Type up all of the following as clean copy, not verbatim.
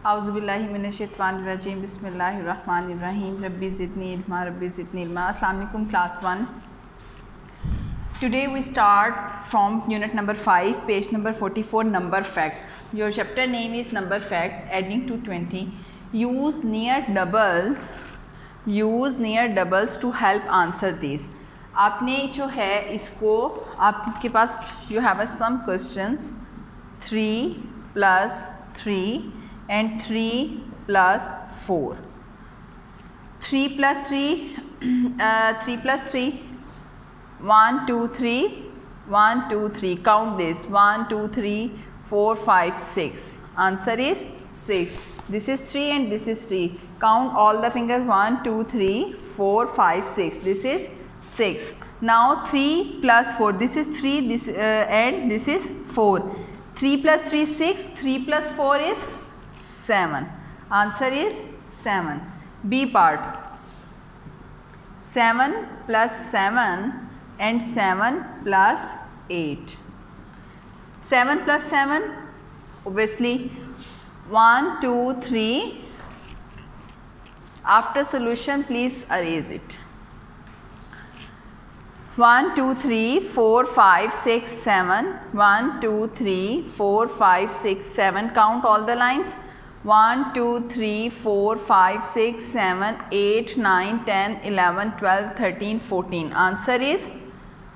औज़ुबिल्लाहिमिनश्शैतानिर्रजीम बिस्मिल्लाहिर्रहमानिर्रहीम रब्बी ज़िदनी इल्मा रब्बी ज़िदनी इल्मा। अस्सलाम वालेकुम class 1। Today we start from unit number 5, page number 44, number facts. Your chapter name is number facts, adding to 20. Use near doubles to help answer these. आपने जो है इसको आपके पास you have some questions 3 plus 3 and 3 plus 4. 3 plus 3 3 plus 3 1 2 3 1 2 3. Count this 1 2 3 4 5 6. Answer is 6. This is 3 and this is 3. Count all the fingers 1 2 3 4 5 6. This is 6. Now 3 plus 4. This is 3 this and this is 4. 3 plus 3 6. 3 plus 4 is 7. Answer is 7. B part. 7 plus 7 and 7 plus 8. 7 plus 7, obviously 1 2 3. After solution please erase it. 1 2 3 4 5 6 7. 1 2 3 4 5 6 7. Count all the lines 1 2 3 4 5 6 7 8 9 10 11 12 13 14. Answer is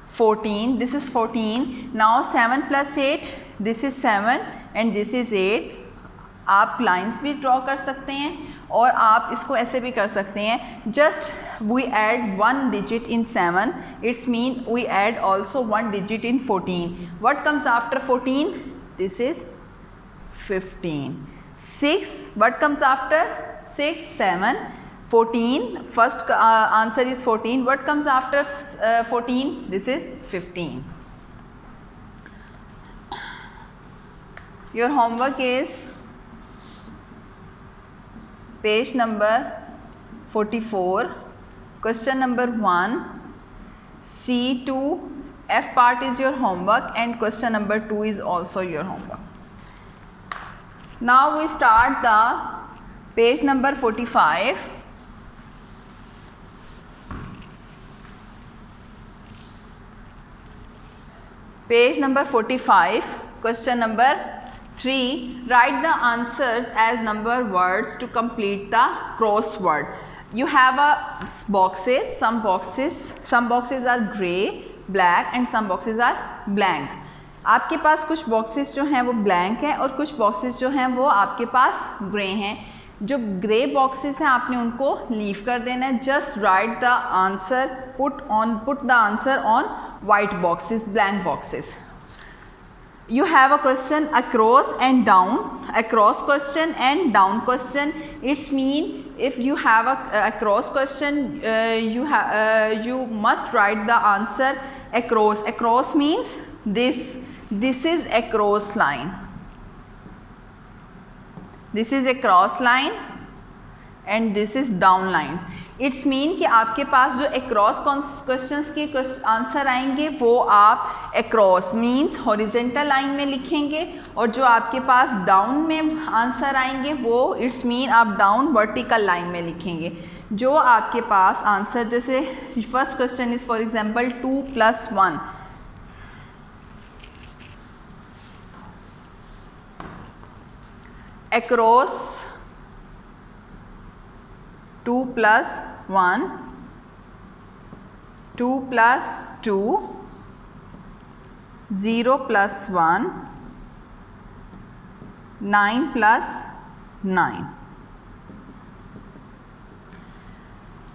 14. This is 14. Now 7 plus 8. This is 7 and this is 8. आप lines भी draw कर सकते हैं और आप इसको ऐसे भी कर सकते हैं. Just we add 1 digit in 7. It's mean we add also 1 digit in 14. What comes after 14? This is 15. 6. What comes after 6? 7. 14. First answer is 14. What comes after 14? This is 15. Your homework is page number 44, question number 1, C2, F part is your homework and question number 2 is also your homework. Now we start the page number 45. Page number 45, question number 3. Write the answers as number words to complete the crossword. You have boxes. Some boxes are gray, black and some boxes are blank. आपके पास कुछ boxes जो हैं वो blank हैं और कुछ boxes जो हैं वो आपके पास gray हैं. जो ग्रे बॉक्सेस हैं आपने उनको लीव कर देना है. Just right the answer, put the answer on white boxes, blank boxes. You have a question across and down, across question and down question. It's mean if you have a across question, you must write the answer across. Across means this is across line. This is a cross line and this is down line. It's mean कि आपके पास जो across questions के answer आएंगे वो आप across means horizontal line में लिखेंगे और जो आपके पास down में आंसर आएंगे वो it's mean आप down vertical line में लिखेंगे. जो आपके पास आंसर जैसे first question is for example 2 plus 1. Across 2 plus 1, 2 plus 2, 0 plus 1, 9 plus 9.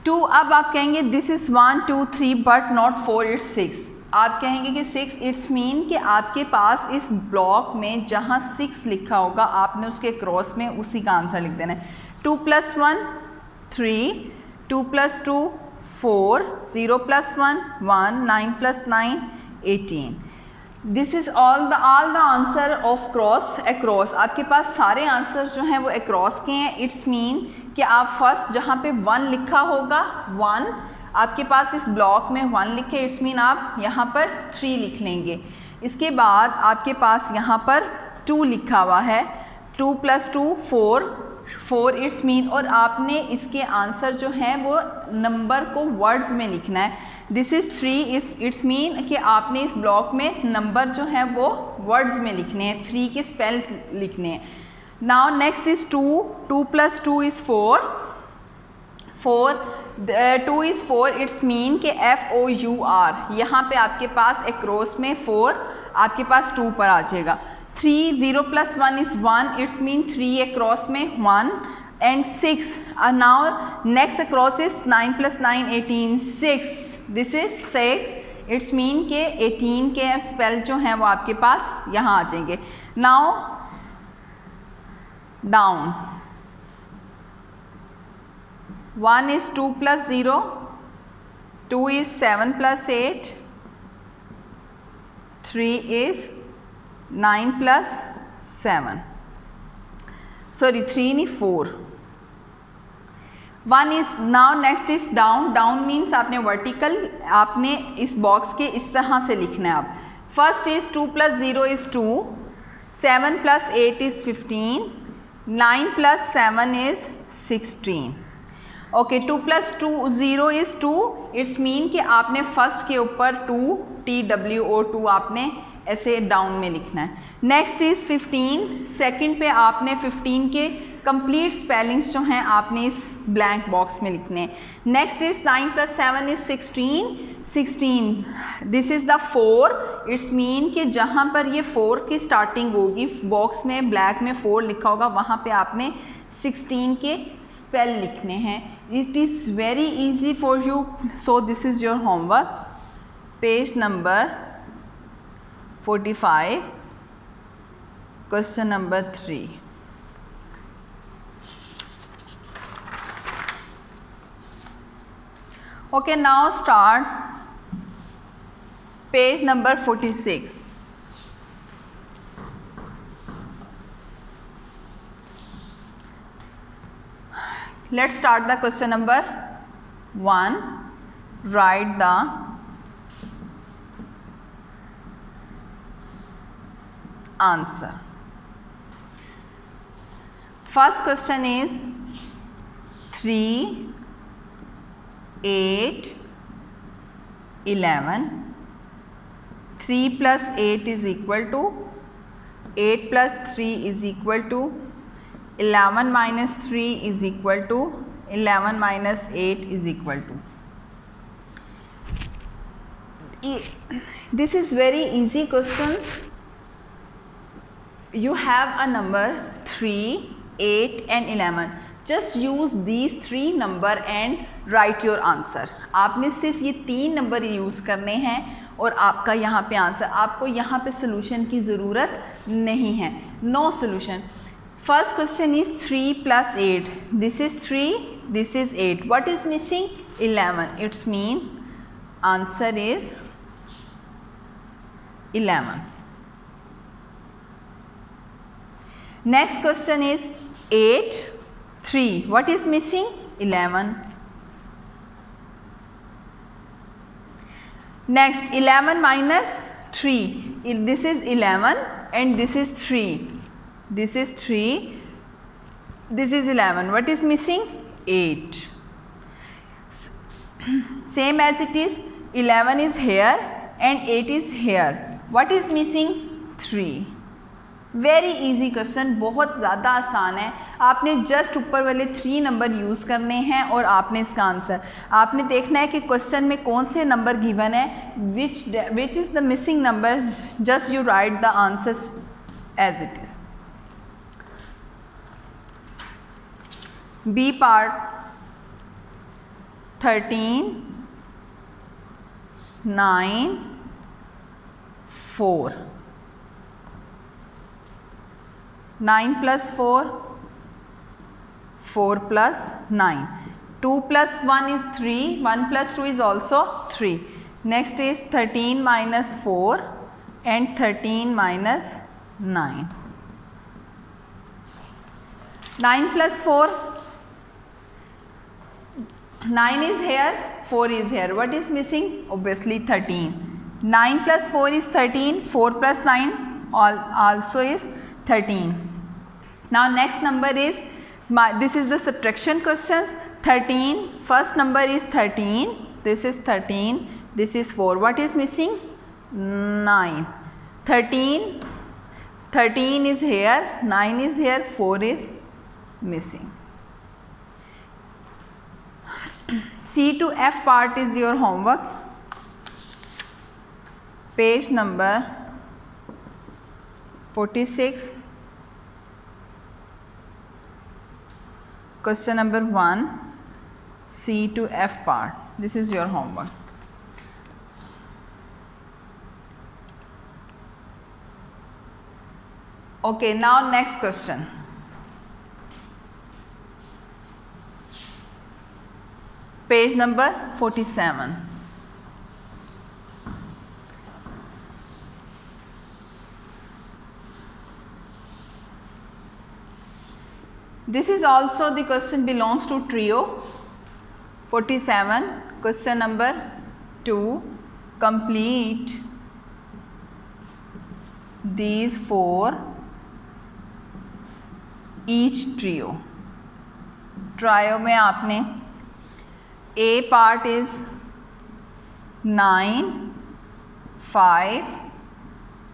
2 अब आप कहेंगे this is 1 2 3 but not 4 it's 6. आप कहेंगे कि 6 इट्स मीन कि आपके पास इस ब्लॉक में जहाँ 6 लिखा होगा आपने उसके क्रॉस में उसी का आंसर लिख देना है. 2 plus 1 3, 2 plus 2 4, 0 plus 1 1, 9 plus 9 18. This is all the answer of cross across. आपके पास सारे आंसर जो हैं वो across के हैं. इट्स मीन कि आप फर्स्ट जहाँ पे 1 लिखा होगा 1 आपके पास इस ब्लॉक में 1 लिखे, इट्स मीन आप यहाँ पर 3 लिख लेंगे. इसके बाद आपके पास यहाँ पर 2 लिखा हुआ है. 2 + 2 4 इट्स मीन, और आपने इसके आंसर जो हैं वो नंबर को वर्ड्स में लिखना है. दिस इज़ 3 इट्स मीन कि आपने इस ब्लॉक में नंबर जो हैं वो वर्ड्स में लिखने हैं, 3 के स्पेल लिखने हैं. Now next is 2 + 2 is 4 2 is 4 it's mean कि FOUR, यहाँ पे आपके पास एक्रॉस में 4 आपके पास 2 पर आ जाएगा. 3 0 + 1 इज़ 1 इट्स मीन 3 एक्रॉस में 1 and 6. Now next across is 9 + 9 18 6. This is 6 it's mean के 18 के स्पेल जो हैं वो आपके पास यहाँ आ जाएंगे. Now down 1 is 2 + 0, 2 is 7 + 8, 3 is 9 + 7. Sorry, 3 नहीं 4. 1 is now next is down. Down means आपने वर्टिकल आपने इस बॉक्स के इस तरह से लिखना है. आप first is 2 + 0 is 2, 7 + 8 is 15, 9 + 7 is 16. Okay 2 + 2 0 is 2 it's mean कि आपने फर्स्ट के ऊपर 2 TWO2 आपने ऐसे डाउन में लिखना है. नेक्स्ट इज़ 15, सेकंड पे आपने 15 के कंप्लीट स्पेलिंग्स जो हैं आपने इस ब्लैंक बॉक्स में लिखने हैं. Next is 9 + 7 is 16. This is the 4 it's mean कि जहाँ पर ये 4 की स्टार्टिंग होगी बॉक्स में ब्लैक में 4 लिखा होगा वहाँ पे आपने 16 के स्पेल लिखने हैं. It is very easy for you, so this is your homework. Page number 45, question number 3. Okay, now start page number 46. Let's start the question number 1. Write the answer. First question is 3, 8, 11. 3 + 8 is equal to 8 + 3 is equal to 11 - 3 is equal to 11 - 8 is equal to. This is very easy question. You have a number 3, 8 and 11. Just use these 3 number and write your answer. आपने सिर्फ ये 3 number use करने हैं और आपका यहाँ पे answer. आपको यहाँ पे सोल्यूशन की ज़रूरत नहीं है. No solution. First question is 3 + 8. This is 3, this is 8. What is missing? 11. It's mean answer is 11. Next question is 8, 3. What is missing? 11. Next 11 - 3. This is 11 and this is 3. This is 3, this is 11. What is missing? 8. Same as it is, 11 is here and 8 is here. What is missing? 3. Very easy question, बहुत ज़्यादा आसान है. आपने just ऊपर वाले 3 number use करने हैं और आपने इसका आंसर आपने देखना है कि क्वेश्चन में कौन से नंबर गिवन है, which is the missing number. Just you write the answers as it is. B part 13, 9, 4. 9 + 4, 4 + 9. 2 + 1 is 3, 1 + 2 is also 3. Next is 13 - 4 and 13 - 9. 9 + 4, 9 is here, 4 is here. What is missing? Obviously 13. 9 + 4 is 13, 4 + 9 also is 13. Now next number is, this is the subtraction questions. 13, first number is 13, this is 13, this is 4. What is missing? 9. 13 is here, 9 is here, 4 is missing. C to F part is your homework. Page number 46. Question number 1, C to F part. This is your homework. Okay, now next question. Page number 47. This is also the question belongs to trio. 47, question number 2, complete these 4 each trio. Trio में आपने A part is 9, 5,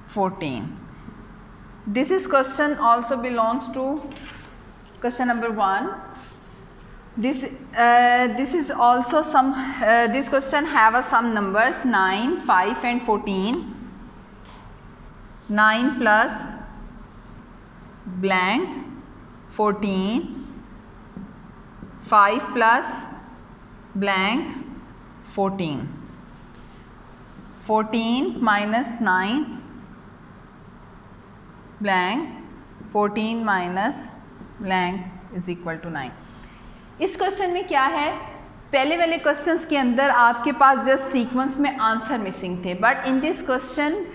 14. This is question also belongs to question number 1. This is also some, this question have some numbers 9, 5 and 14. 9 plus blank 14, 5 plus blank 14, 14 minus 9 blank 14 minus blank is equal to 9. इस question में क्या है, पहले वाले questions के अंदर आपके पास just sequence में आंसर मिसिंग थे, बट इन दिस क्वेश्चन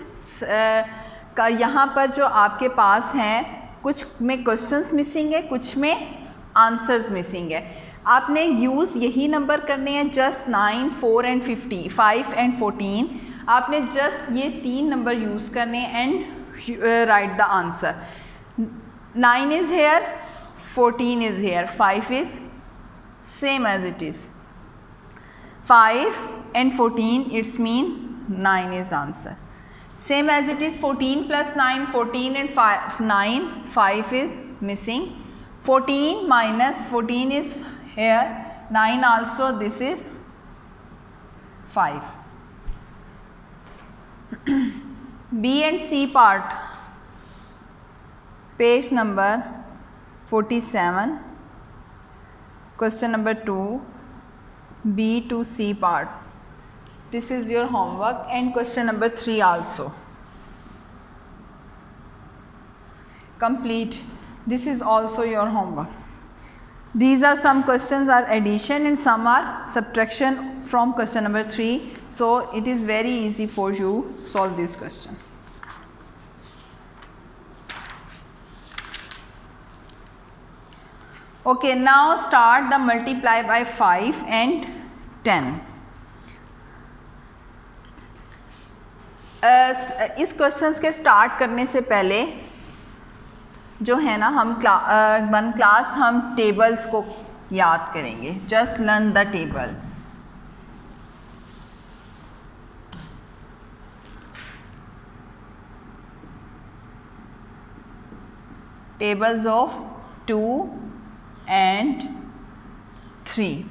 का यहाँ पर जो आपके पास हैं कुछ में क्वेश्चंस मिसिंग है, कुछ में आंसर्स मिसिंग है. आपने यूज़ यही नंबर करने हैं, जस्ट 9, 4 एंड 5 एंड 14. आपने जस्ट ये 3 नंबर यूज़ करने and right the answer. 9 is here, 14 is here, 5 is same as it is. 5 and 14, it's mean 9 is answer. Same as it is 14 plus 9, 14 and 5, 9, 5 is missing. 14 minus 14 is here, 9 also, this is 5. B and C part, page number 47, question number 2, B to C part. This is your homework, and question number 3 also. Complete. This is also your homework. These are some questions are addition and some are subtraction from question number 3. So it is very easy for you solve this question. Okay, now start the multiply by 5 and 10. इस questions के start करने से पहले जो है ना, हम one class हम टेबल्स को याद करेंगे. Just learn the table. Tables of 2 and 3.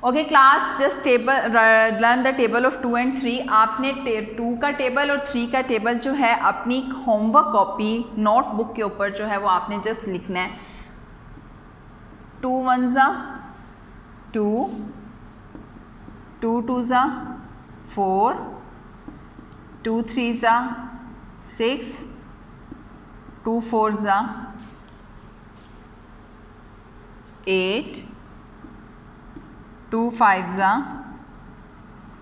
Okay class, just table learn the table of 2 and 3. आपने 2 का टेबल और 3 का टेबल जो है अपनी होमवर्क कॉपी नोटबुक के ऊपर जो है वो आपने जस्ट लिखना है. 2 1 ज़ा 2, 2 2 ज़ा 4, 2 3 ज़ा 6, 2 4 ज़ा 8, 2 5 ज़ा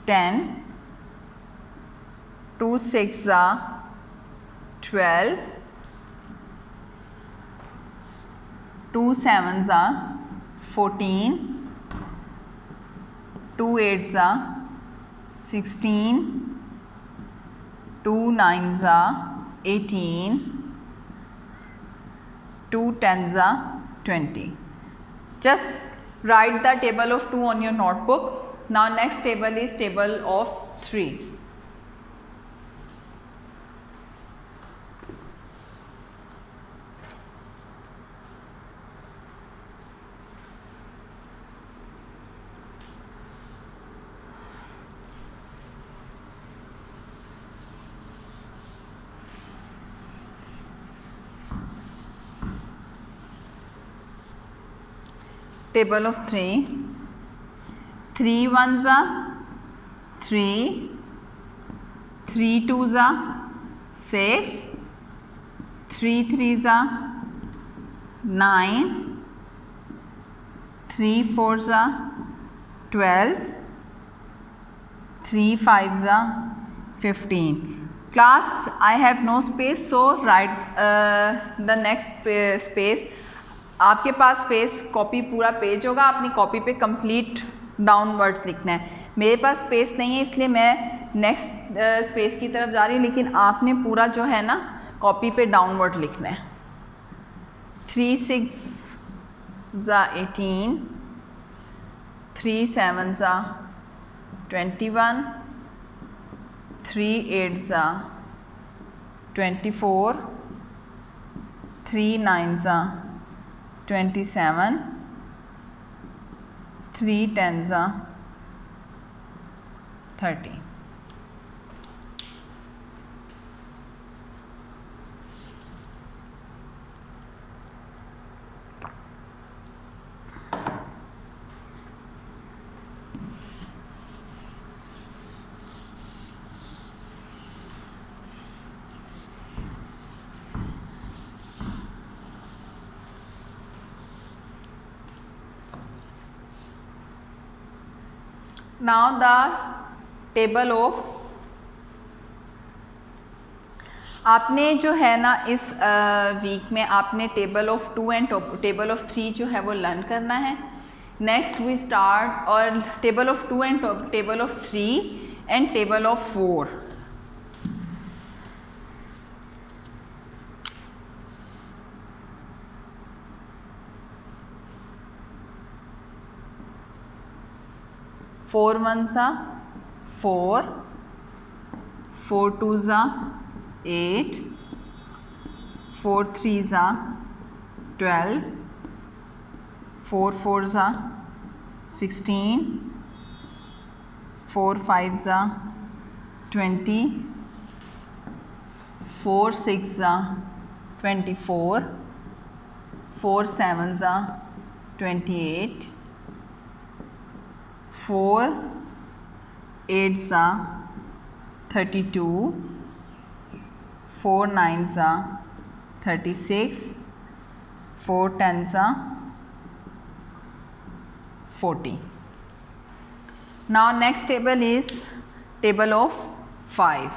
10, 2 6 ज़ा 12, 2 7 ज़ा 14, 2 8 ज़ा 16, 2 9 ज़ा 18, 2 tens are 20. Just write the table of 2 on your notebook. Now next table is table of 3. Table of 3. 3 ones are 3, 3 twos are 6, 3 threes are 9, 3 fours are 12, 3 fives are 15. Class, I have no space, so write the next space. आपके पास space copy पूरा page होगा, अपनी copy पे complete downwards लिखना है. मेरे पास space नहीं है, इसलिए मैं नेक्स्ट स्पेस की तरफ जा रही हूँ, लेकिन आपने पूरा जो है ना कॉपी पे डाउनवर्ड लिखना है. 3 6 ज़ा 18, 3 7 ज़ा 21, 3 8 ज़ा 24, 3 9 ज़ा 27, 3 tens are 30. Now the table of, आपने जो है ना इस वीक में आपने table of 2 and table of 3 जो है वो लर्न करना है. नेक्स्ट वी स्टार्ट और table of 2 and table of 3 and table of 4. Four ones are 4, 4 twos are 8, 4 threes are 12, 4 fours are 16, 4 fives are 20, 4 sixes are 24, 4 sevens are 28, 4 eights are 32, 4 nines are 36, 4 tens are 40. Now next table is table of 5.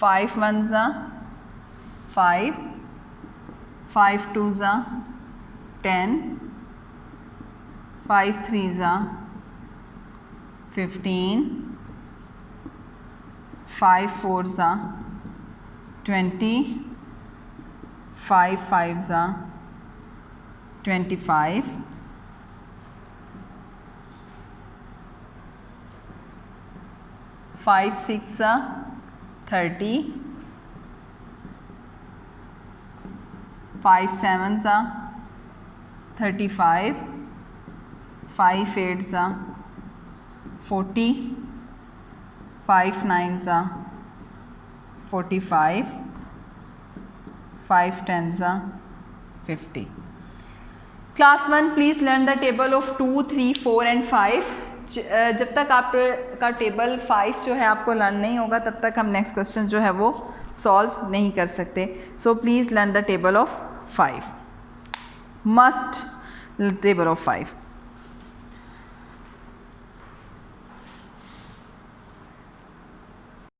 Five ones are 5, 5 twos are 10, 5 threes are 15, 5 fours are 20, 5 fives are 25, 5 sixes are 30, 5 sevens are 35, 5 eights are 40, 5 nines are 45, 5 tens are 50. Class 1, please learn the table of 2, 3, 4 and 5. जब तक आपका table 5 जो है आपको learn नहीं होगा तब तक हम नेक्स्ट क्वेश्चन जो है वो सॉल्व नहीं कर सकते. So please learn the table of 5. Must table of 5.